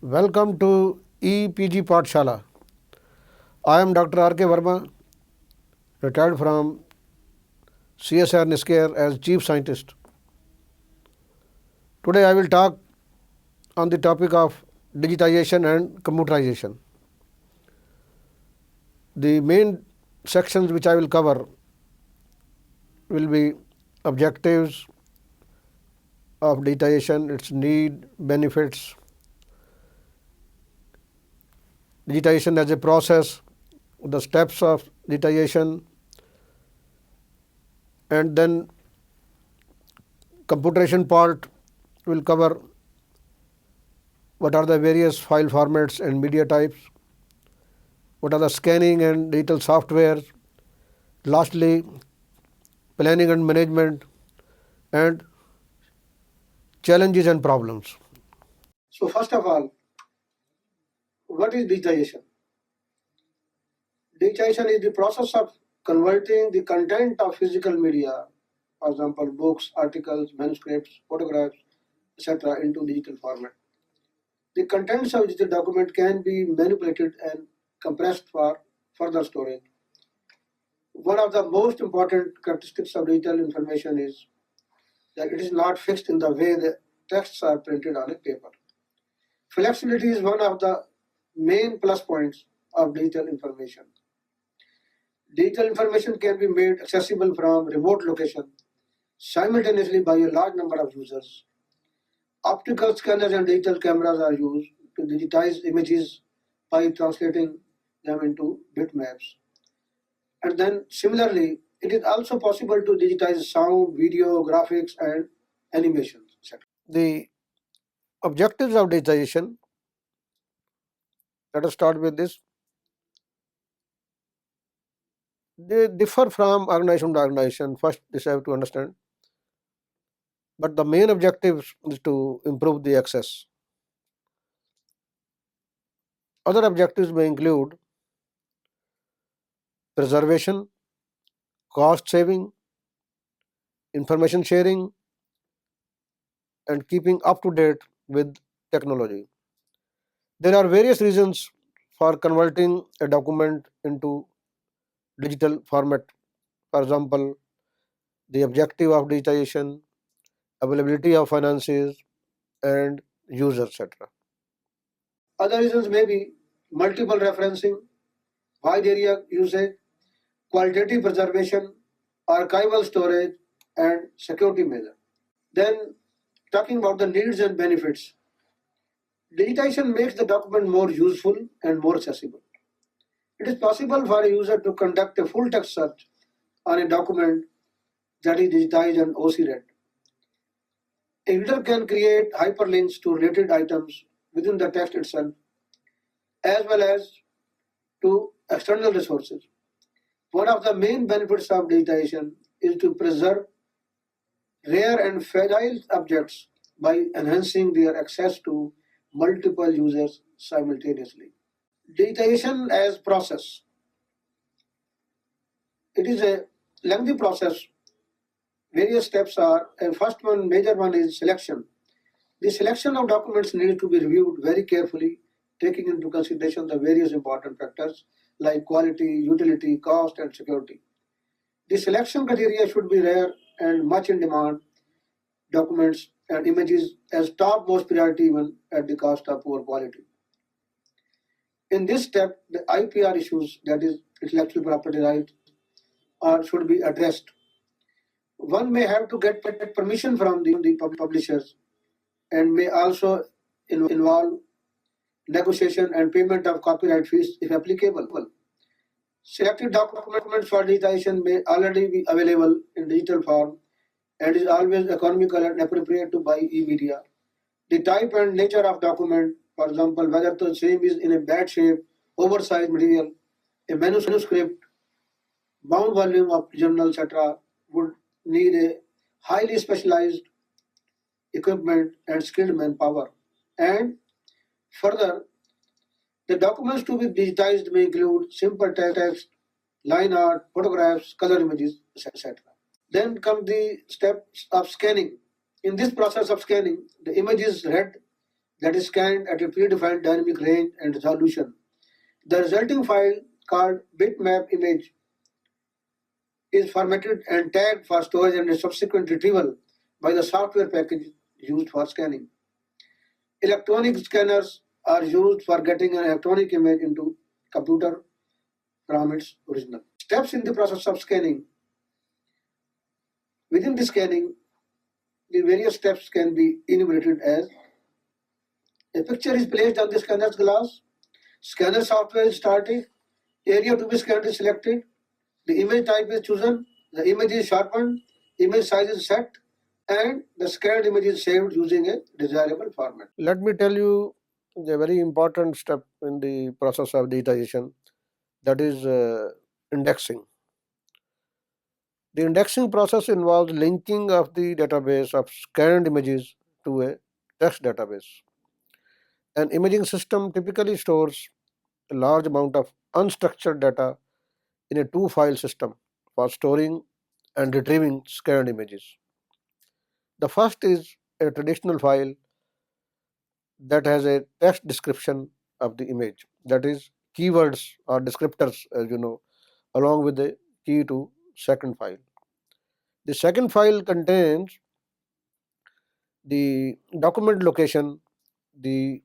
Welcome to EPG Pathshala. I am Dr. R.K. Verma, retired from CSR NISCARE as Chief Scientist. Today I will talk on the topic of digitization and computerization. The main sections which I will cover will be objectives of digitization, its need, benefits, digitization as a process, the steps of digitization, and then computerization part will cover what are the various file formats and media types, what are the scanning and digital software, lastly planning and management, and challenges and problems. So first of all, what is digitization? Digitization is the process of converting the content of physical media, for example, books, articles, manuscripts, photographs, etc., into digital format. The contents of digital document can be manipulated and compressed for further storage. One of the most important characteristics of digital information is that it is not fixed in the way the texts are printed on a paper. Flexibility is one of the main plus points of digital information. Digital information can be made accessible from remote location simultaneously by a large number of users. Optical scanners and digital cameras are used to digitize images by translating them into bitmaps. And then similarly, it is also possible to digitize sound, video, graphics, and animations, etc. The objectives of digitization, let us start with this. They differ from organization to organization. First, this I have to understand. But the main objective is to improve the access. Other objectives may include preservation, cost saving, information sharing, and keeping up to date with technology. There are various reasons for converting a document into digital format. For example, the objective of digitization, availability of finances, and use, etc. Other reasons may be multiple referencing, wide area usage, qualitative preservation, archival storage, and security measure. Then, talking about the needs and benefits, digitization makes the document more useful and more accessible. It is possible for a user to conduct a full text search on a document that is digitized and OC read. A user can create hyperlinks to related items within the text itself, as well as to external resources. One of the main benefits of digitization is to preserve rare and fragile objects by enhancing their access to multiple users simultaneously. Digitization as process. It is a lengthy process. Various steps are, and first one, major one is selection. The selection of documents needs to be reviewed very carefully, taking into consideration the various important factors like quality, utility, cost, and security. The selection criteria should be rare and much in demand documents and images as top most priority even at the cost of poor quality. In this step, the IPR issues, that is intellectual property rights, should be addressed. One may have to get permission from the publishers and may also involve negotiation and payment of copyright fees if applicable. Selected documents for digitization may already be available in digital form and is always economical and appropriate to buy e-media. The type and nature of document, for example, whether the same is in a bad shape, oversized material, a manuscript, bound volume of journal, etc., would need a highly specialized equipment and skilled manpower. And further, the documents to be digitized may include simple text, line art, photographs, color images, etc. Then come the steps of scanning. In this process of scanning, the image is read that is scanned at a predefined dynamic range and resolution. The resulting file, called bitmap image, is formatted and tagged for storage and subsequent retrieval by the software package used for scanning. Electronic scanners are used for getting an electronic image into computer from its original. Steps in the process of scanning. Within the scanning, the various steps can be enumerated as: a picture is placed on the scanner's glass, scanner software is started, area to be scanned is selected, the image type is chosen, the image is sharpened, image size is set, and the scanned image is saved using a desirable format. Let me tell you the very important step in the process of digitization, that is indexing. The indexing process involves linking of the database of scanned images to a text database. An imaging system typically stores a large amount of unstructured data in a two-file system for storing and retrieving scanned images. The first is a traditional file that has a text description of the image, that is keywords or descriptors, as you know, along with the key to second file. The second file contains the document location. The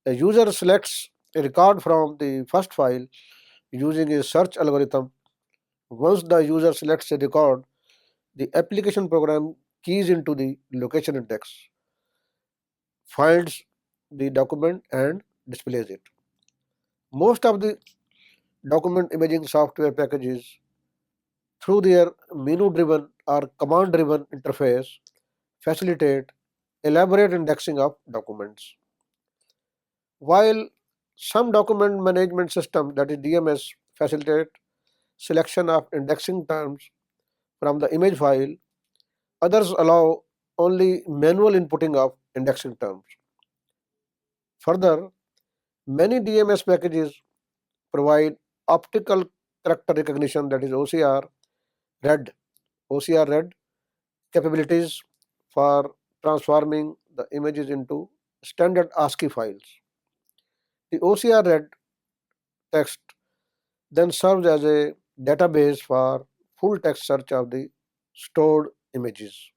user selects a record from the first file using a search algorithm. Once the user selects a record, the application program keys into the location index, finds the document and displays it. Most of the document imaging software packages, through their menu-driven or command-driven interface, facilitate elaborate indexing of documents. While some document management systems, that is DMS, facilitate selection of indexing terms from the image file, others allow only manual inputting of indexing terms. Further, many DMS packages provide optical character recognition, that is read OCR read capabilities for transforming the images into standard ASCII files. The OCR read text then serves as a database for full text search of the stored images.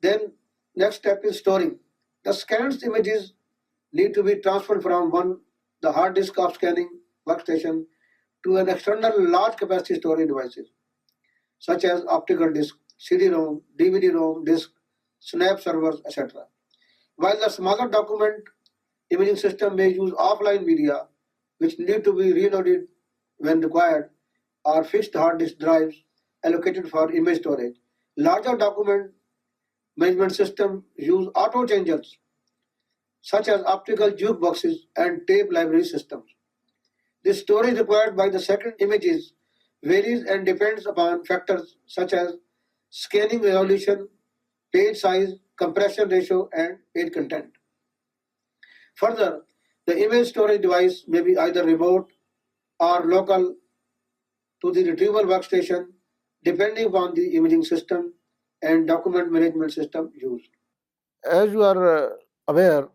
Then next step is storing. The scanned images need to be transferred from the hard disk of scanning workstation to an external large capacity storage devices such as optical disk, CD-ROM, DVD-ROM disk, snap servers, etc. While the smaller document imaging system may use offline media which need to be reloaded when required, or fixed hard disk drives allocated for image storage. Larger document management systems use auto changers such as optical jukeboxes and tape library systems. The storage required by the second images varies and depends upon factors such as scanning resolution, page size, compression ratio, and page content. Further, the image storage device may be either remote or local to the retrieval workstation depending upon the imaging system and document management system used. As you are aware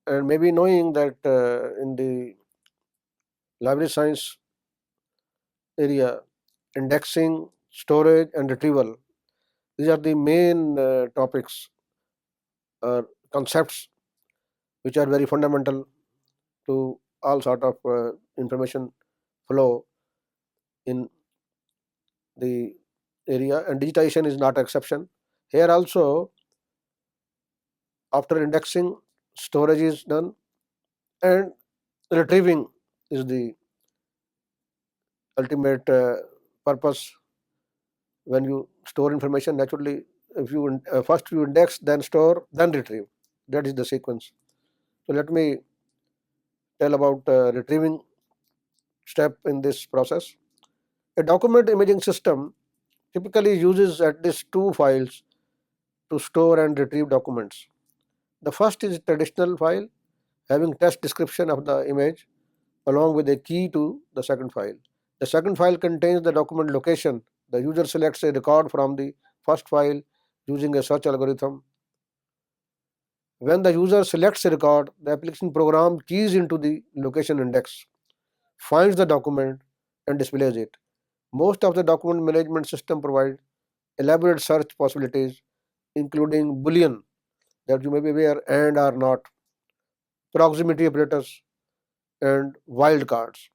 and maybe knowing that in the library science area, indexing, storage, and retrieval, these are the main topics or concepts which are very fundamental to all sort of information flow in the area, and digitization is not an exception. Here also, after indexing, storage is done, and retrieving is the ultimate purpose. When you store information, naturally, if you first you index, then store, then retrieve. That is the sequence. So let me tell about retrieving step in this process. A document imaging system typically uses at least two files to store and retrieve documents. The first is traditional file having text description of the image along with a key to the second file. The second file contains the document location. The user selects a record from the first file using a search algorithm. When the user selects a record, the application program keys into the location index, finds the document, and displays it. Most of the document management system provide elaborate search possibilities, including Boolean that you may be aware and are not, proximity operators, and wildcards.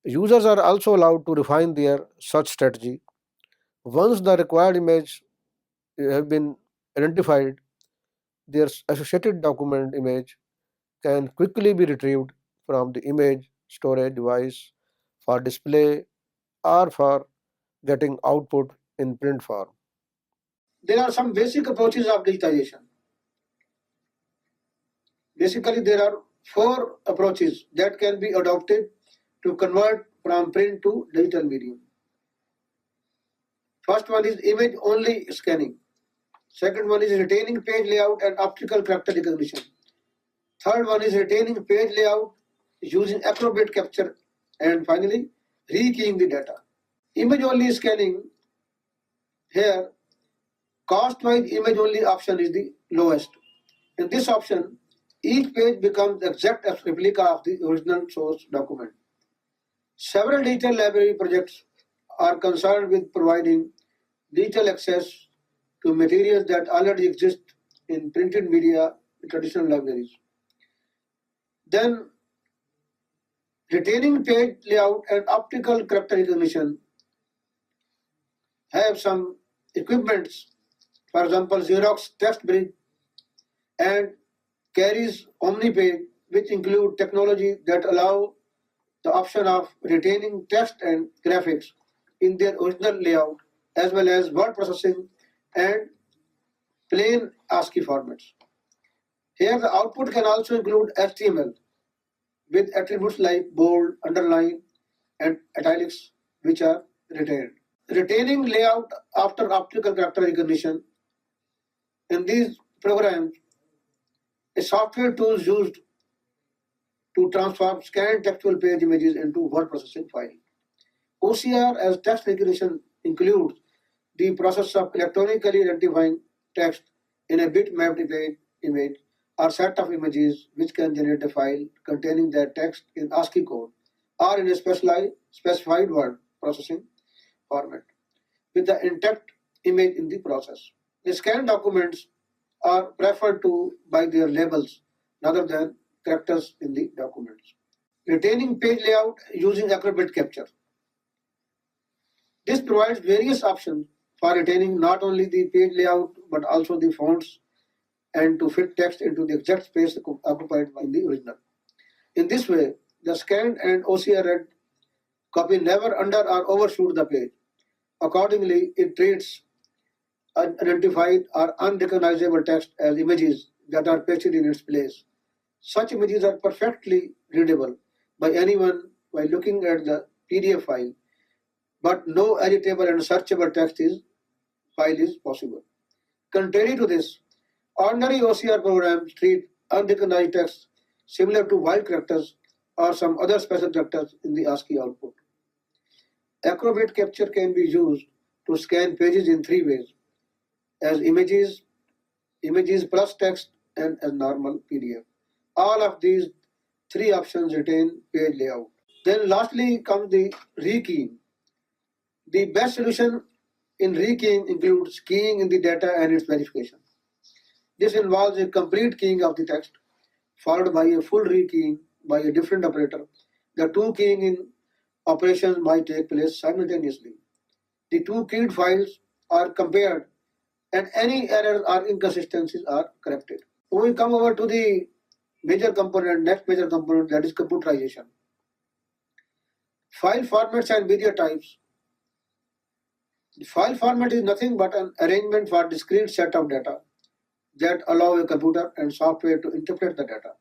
Users are also allowed to refine their search strategy. Once the required image have been identified, their associated document image can quickly be retrieved from the image storage device for display or for getting output in print form. There are some basic approaches of digitization. Basically, there are four approaches that can be adopted to convert from print to digital medium. First one is image only scanning. Second one is retaining page layout and optical character recognition. Third one is retaining page layout using Acrobat capture. And finally, rekeying the data. Image only scanning, here cost-wise image only option is the lowest. In this option, each page becomes exact as replica of the original source document. Several digital library projects are concerned with providing digital access to materials that already exist in printed media in traditional libraries. Then, retaining page layout and optical character recognition have some equipments, for example, Xerox text bridge and carries OmniPage, which include technology that allow the option of retaining text and graphics in their original layout, as well as word processing and plain ASCII formats. Here the output can also include HTML with attributes like bold, underline, and italics, which are retained. Retaining layout after optical character recognition. In these programs, a software tool is used to transform scanned textual page images into word processing file. OCR as text recognition includes the process of electronically identifying text in a bitmapped image or set of images which can generate a file containing that text in ASCII code or in a specified word processing format with the intact image in the process. The scanned documents are preferred to by their labels rather than characters in the documents. Retaining page layout using Acrobat capture. This provides various options for retaining not only the page layout but also the fonts and to fit text into the exact space occupied by the original. In this way, the scanned and OCR read copy never under or overshoot the page. Accordingly, it treats unidentified or unrecognizable text as images that are pasted in its place. Such images are perfectly readable by anyone while looking at the PDF file, but no editable and searchable file is possible. Contrary to this, ordinary OCR programs treat unrecognized text similar to wild characters or some other special characters in the ASCII output. Acrobat capture can be used to scan pages in three ways: as images plus text, and as normal PDF. All of these three options retain page layout. Then lastly comes the rekeying. The best solution in rekeying includes keying in the data and its verification. This involves a complete keying of the text, followed by a full rekeying by a different operator. The two keying in operations might take place simultaneously. The two keyed files are compared and any errors or inconsistencies are corrected. We come over to the next major component, that is computerization. File formats and media types. The file format is nothing but an arrangement for discrete set of data that allow a computer and software to interpret the data.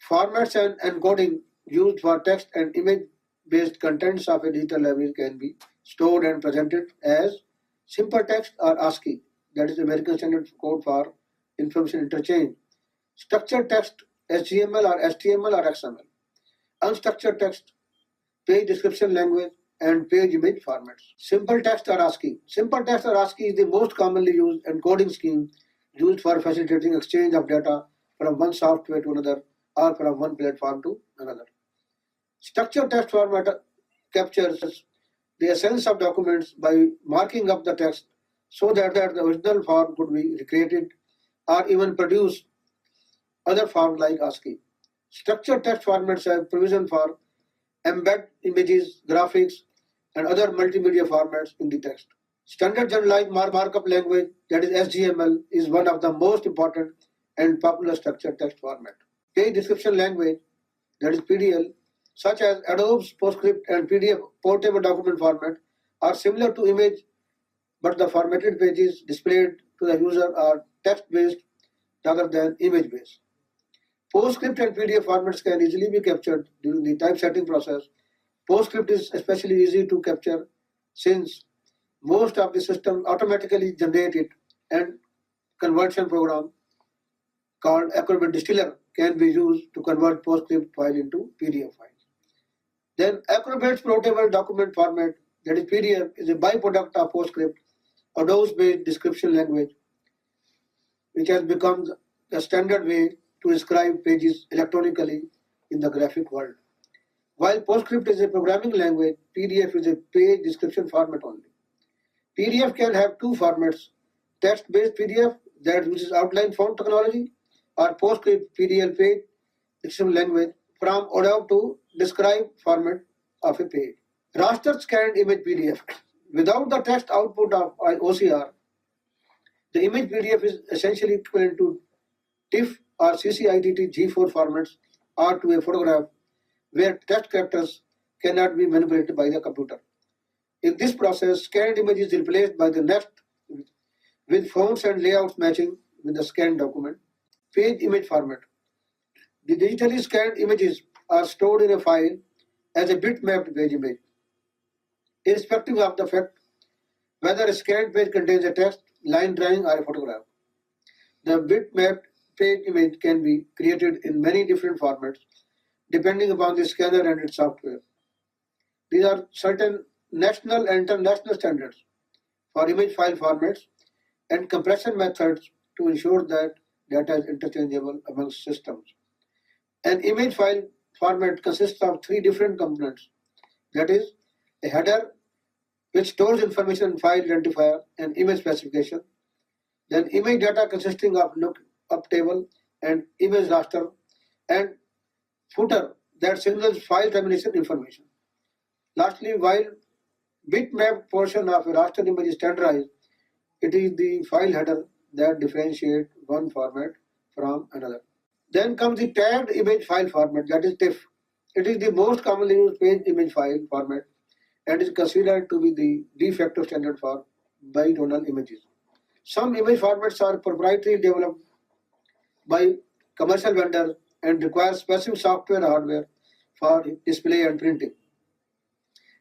Formats and encoding used for text and image-based contents of a digital library can be stored and presented as simple text or ASCII, that is American Standard Code for Information Interchange, structured text, HTML or HTML or XML, unstructured text, page description language, and page image formats. Simple text or ASCII. Simple text or ASCII is the most commonly used encoding scheme used for facilitating exchange of data from one software to another or from one platform to another. Structured text format captures the essence of documents by marking up the text so that the original form could be recreated or even produce other forms like ASCII. Structured text formats have provision for embed images, graphics, and other multimedia formats in the text. Standard Generalized Markup Language, that is SGML, is one of the most important and popular structured text format. Page Description Language, that is PDL, such as Adobe's PostScript and PDF portable document format, are similar to image, but the formatted pages displayed to the user are text-based rather than image-based. PostScript and PDF formats can easily be captured during the typesetting process. PostScript is especially easy to capture since most of the system automatically generate it, and conversion program called Acrobat Distiller can be used to convert PostScript file into PDF files. Then Acrobat's portable document format, that is PDF, is a byproduct of PostScript, Adobe-based description language, which has become the standard way to describe pages electronically in the graphic world. While PostScript is a programming language, PDF is a page description format only. PDF can have two formats: text-based PDF that uses outline font technology, or PostScript PDL page description language from Adobe to describe format of a page. Raster scanned image PDF. Without the text output of OCR, the image PDF is essentially equivalent to TIFF or CCIDT G4 formats or to a photograph where text characters cannot be manipulated by the computer. In this process, scanned image is replaced by the next with fonts and layouts matching with the scanned document. Page image format. The digitally scanned images are stored in a file as a bitmapped page image, irrespective of the fact whether a scanned page contains a text, line drawing, or a photograph. The bitmapped page image can be created in many different formats depending upon the scanner and its software. These are certain national and international standards for image file formats and compression methods to ensure that data is interchangeable amongst systems. An image file format consists of three different components, that is, a header which stores information in file identifier and image specification, then image data consisting of lookup table and image raster, and footer that signals file termination information. Lastly, while bitmap portion of a raster image is standardized, it is the file header that differentiates one format from another. Then comes the tagged image file format, that is TIFF. It is the most commonly used page image file format and is considered to be the de facto standard for bitonal images. Some image formats are proprietary developed by commercial vendors and require specific software or hardware for display and printing.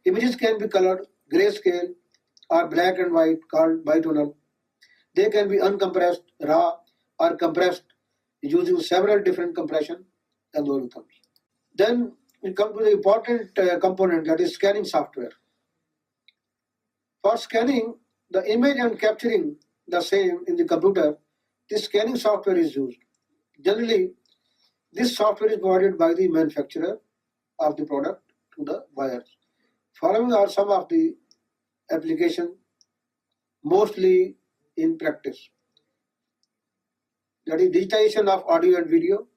Images can be colored, grayscale, or black and white, called bitonal. They can be uncompressed, raw, or compressed using several different compression algorithms. Then we come to the important component, that is scanning software. For scanning the image and capturing the same in the computer, this scanning software is used. Generally, this software is provided by the manufacturer of the product to the buyers. Following are some of the applications mostly in practice. That is digitization of audio and video.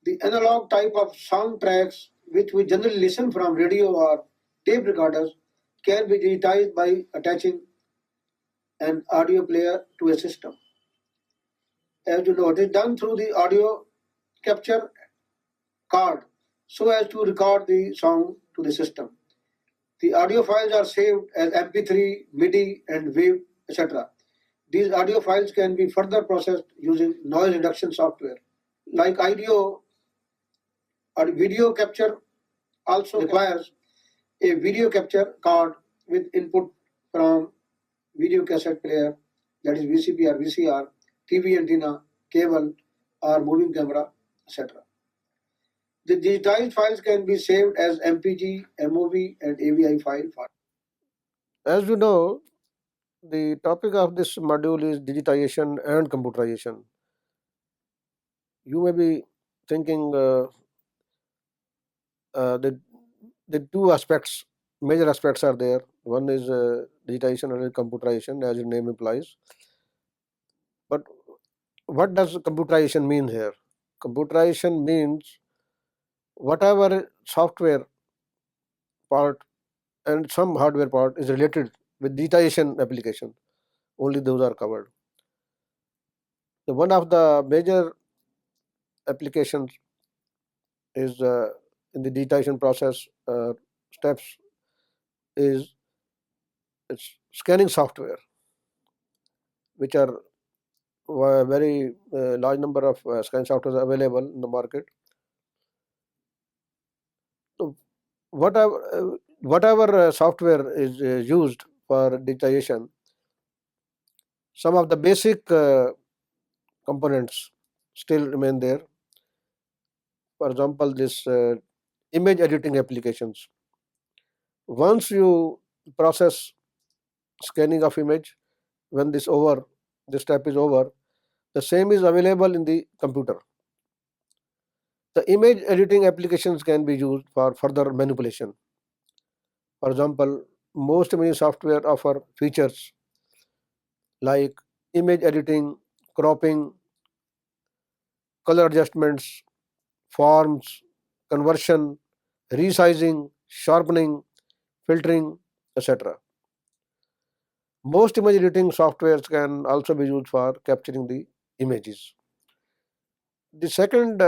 The analog type of soundtracks which we generally listen from radio or tape recorders can be digitized by attaching an audio player to a system. As you know, it is done through the audio capture card so as to record the sound to the system. The audio files are saved as MP3, MIDI, and WAV, etc. These audio files can be further processed using noise reduction software. Like audio or video capture also requires a video capture card with input from video cassette player, that is VCP or VCR, TV antenna, cable, or moving camera, etc. The digitized files can be saved as MPG, MOV, and AVI file. As you know, The topic of this module is digitization and computerization. You may be thinking the two aspects, major aspects are there. One is digitization and computerization, as the name implies. But what does computerization mean here? Computerization means whatever software part and some hardware part is related with digitization application, only those are covered. So one of the major applications is in the digitization process steps is it's scanning software, which are very large number of scan software available in the market. So whatever software is used for digitization, some of the basic components still remain there. For example, this image editing applications. Once you process scanning of image, when this step is over, the same is available in the computer. The image editing applications can be used for further manipulation. For example, most many software offer features like image editing, cropping, color adjustments, forms, conversion, resizing, sharpening, filtering, etc. Most image editing softwares can also be used for capturing the images. The second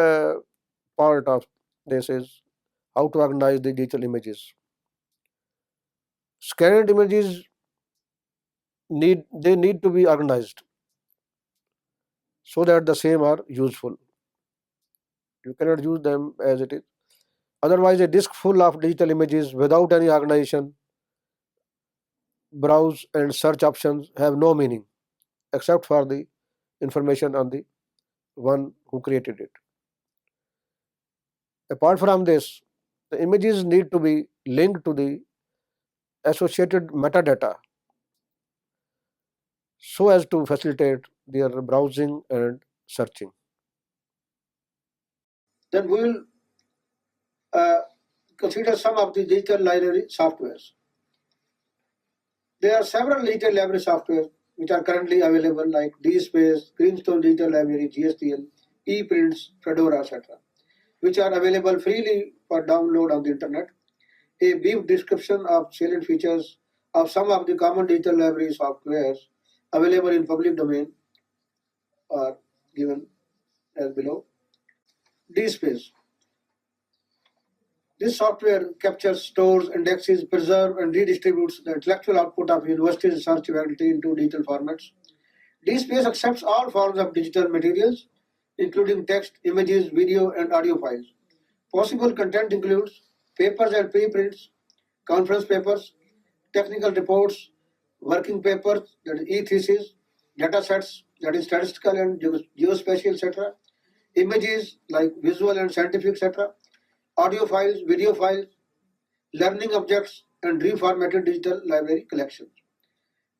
part of this is how to organize the digital images. Scanned images need to be organized so that the same are useful. You cannot use them as it is. Otherwise, a disk full of digital images without any organization, browse and search options have no meaning except for the information on the one who created it. Apart from this, the images need to be linked to the associated metadata so as to facilitate their browsing and searching. Then we will uh, consider some of the digital library softwares. There are several digital library software which are currently available like DSpace, Greenstone Digital Library, GSDL, ePrints, Fedora, etc., which are available freely for download on the internet. A brief description of salient features of some of the common digital library softwares available in public domain are given as below. DSpace. This software captures, stores, indexes, preserves, and redistributes the intellectual output of university research faculty into digital formats. DSpace accepts all forms of digital materials, including text, images, video, and audio files. Possible content includes papers and preprints, conference papers, technical reports, working papers, that is e-thesis, data sets, that is statistical and geospatial, etc., images like visual and scientific, etc., audio files, video files, learning objects, and reformatted digital library collections.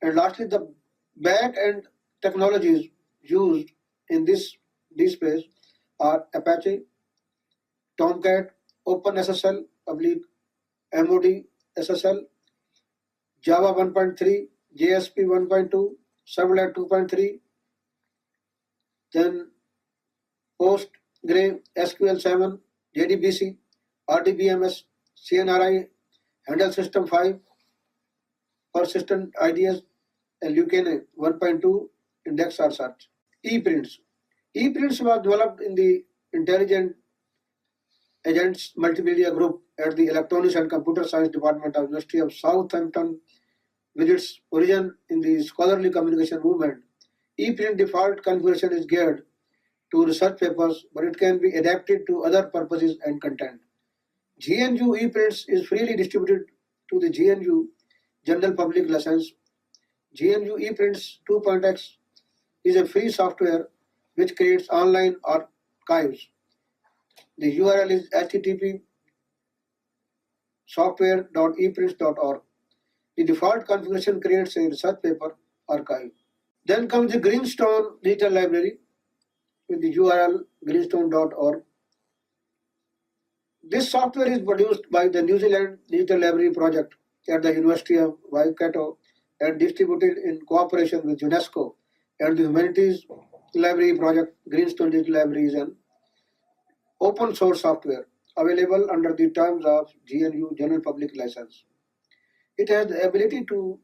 And lastly, the back-end technologies used in this DSpace are Apache, Tomcat, OpenSSL, public MOD SSL, Java 1.3, JSP 1.2, Servlet 2.3, then PostgreSQL SQL 7, JDBC, RDBMS, CNRI, Handle System 5, Persistent IDS, and Lucene 1.2, Index or Search. ePrints. ePrints was developed in the Intelligent Agents Multimedia Group at the Electronics and Computer Science Department of University of Southampton. With its origin in the scholarly communication movement, ePrint default configuration is geared to research papers, but it can be adapted to other purposes and content. GNU ePrints is freely distributed to the GNU General Public License. GNU ePrints 2.x is a free software which creates online archives. The URL is http software.eprints.org. The default configuration creates a research paper archive. Then comes the Greenstone Digital Library with the URL greenstone.org. This software is produced by the New Zealand Digital Library Project at the University of Waikato and distributed in cooperation with UNESCO and the Humanities Library Project. Greenstone Digital Library is an open source software available under the terms of GNU General Public License. It has the ability to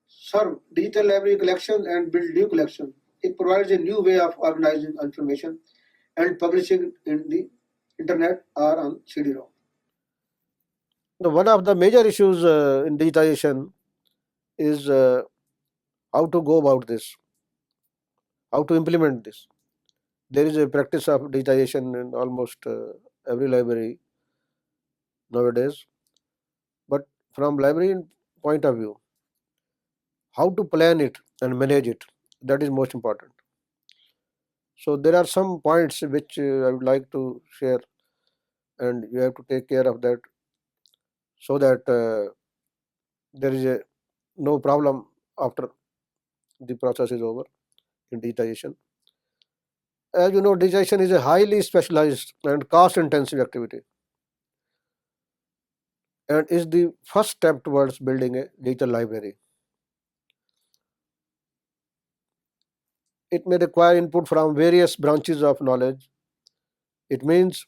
serve digital library collections and build new collections. It provides a new way of organizing information and publishing in the internet or on CD-ROM. Now, one of the major issues in digitization is how to go about this, how to implement this. There is a practice of digitization in almost every library nowadays, but from librarian point of view, how to plan it and manage it, that is most important. So there are some points which I would like to share, and you have to take care of that so that there is no problem after the process is over in digitization. As you know, digitization is a highly specialized and cost intensive activity and is the first step towards building a digital library. It may require input from various branches of knowledge. It means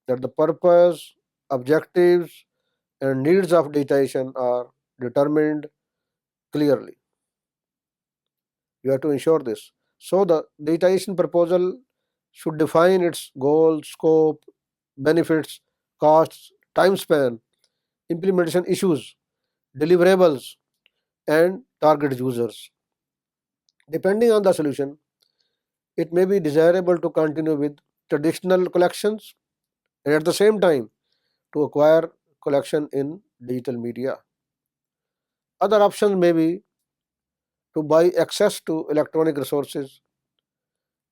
that the purpose, objectives, and needs of digitization are determined clearly. You have to ensure this. So the digitization proposal should define its goal, scope, benefits, costs, time span, implementation issues, deliverables, and target users. Depending on the solution, it may be desirable to continue with traditional collections and at the same time to acquire collection in digital media. Other options may be to buy access to electronic resources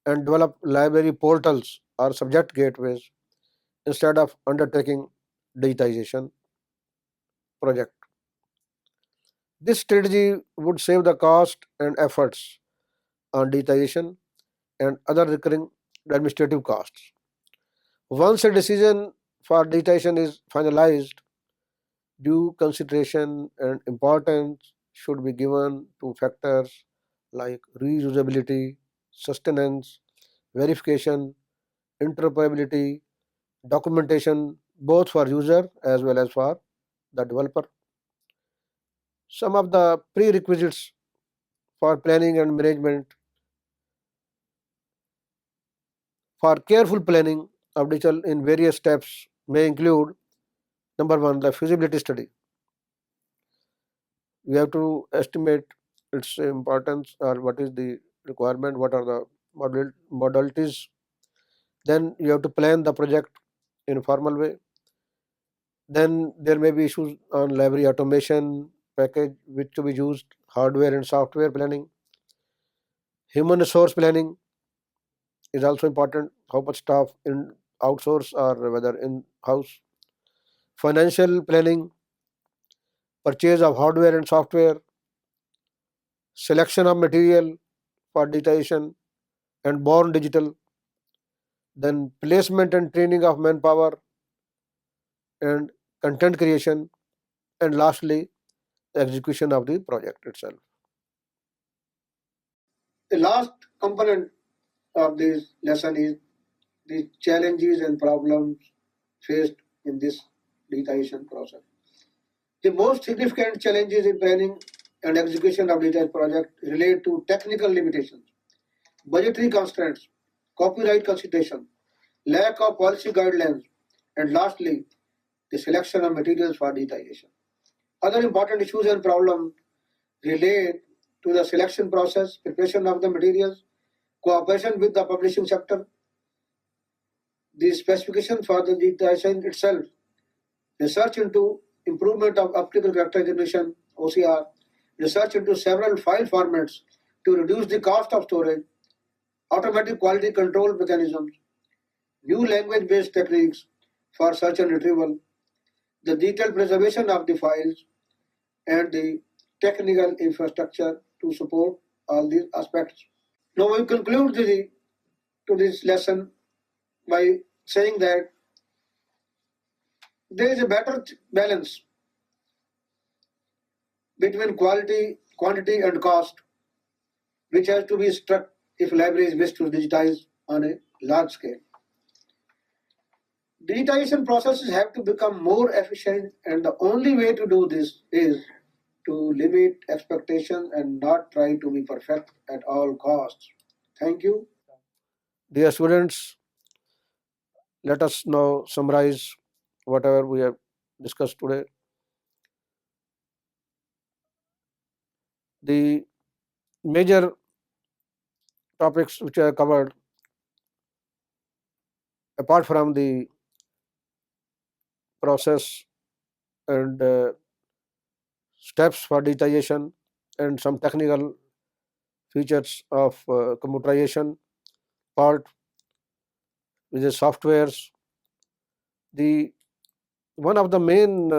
and develop library portals or subject gateways instead of undertaking digitization project. This strategy would save the cost and efforts on digitization and other recurring administrative costs. Once a decision for digitization is finalized, due consideration and importance should be given to factors like reusability, sustenance, verification, interoperability, documentation, both for user as well as for the developer. Some of the prerequisites for planning and management for careful planning of digital in various steps may include: number one, the feasibility study. We have to estimate its importance or what is the requirement, what are the modalities. Then you have to plan the project in a formal way. Then there may be issues on library automation package which to be used, hardware and software planning. Human resource planning is also important, how much staff in outsource or whether in house. Financial planning, purchase of hardware and software, selection of material for digitization and born digital, then placement and training of manpower and content creation, and lastly, the execution of the project itself. The last component of this lesson is the challenges and problems faced in this digitization process. The most significant challenges in planning and execution of digitized project relate to technical limitations, budgetary constraints, copyright consideration, lack of policy guidelines, and lastly, the selection of materials for digitization. Other important issues and problems relate to the selection process, preparation of the materials, cooperation with the publishing sector, the specification for the digitization itself, research into improvement of optical character recognition (OCR), research into several file formats to reduce the cost of storage, automatic quality control mechanisms, new language-based techniques for search and retrieval, the detailed preservation of the files, and the technical infrastructure to support all these aspects. Now we conclude to this lesson by saying that there is a better balance between quality, quantity, and cost, which has to be struck if libraries wish to digitize on a large scale. Digitization processes have to become more efficient, and the only way to do this is to limit expectations and not try to be perfect at all costs. Thank you. Dear students, let us now summarize whatever we have discussed today. The major topics which I covered, apart from the process and steps for digitization and some technical features of computerization part with the softwares, the one of the main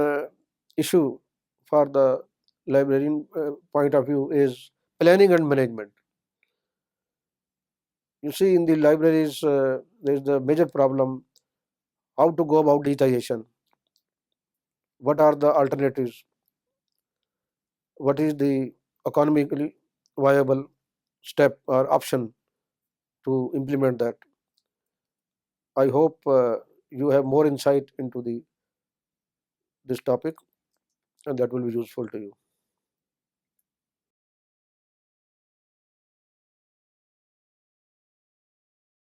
issue for the librarian point of view is planning and management. You see, in the libraries, there is the major problem how to go about digitization. What are the alternatives? What is the economically viable step or option to implement that? I hope you have more insight into this topic, and that will be useful to you.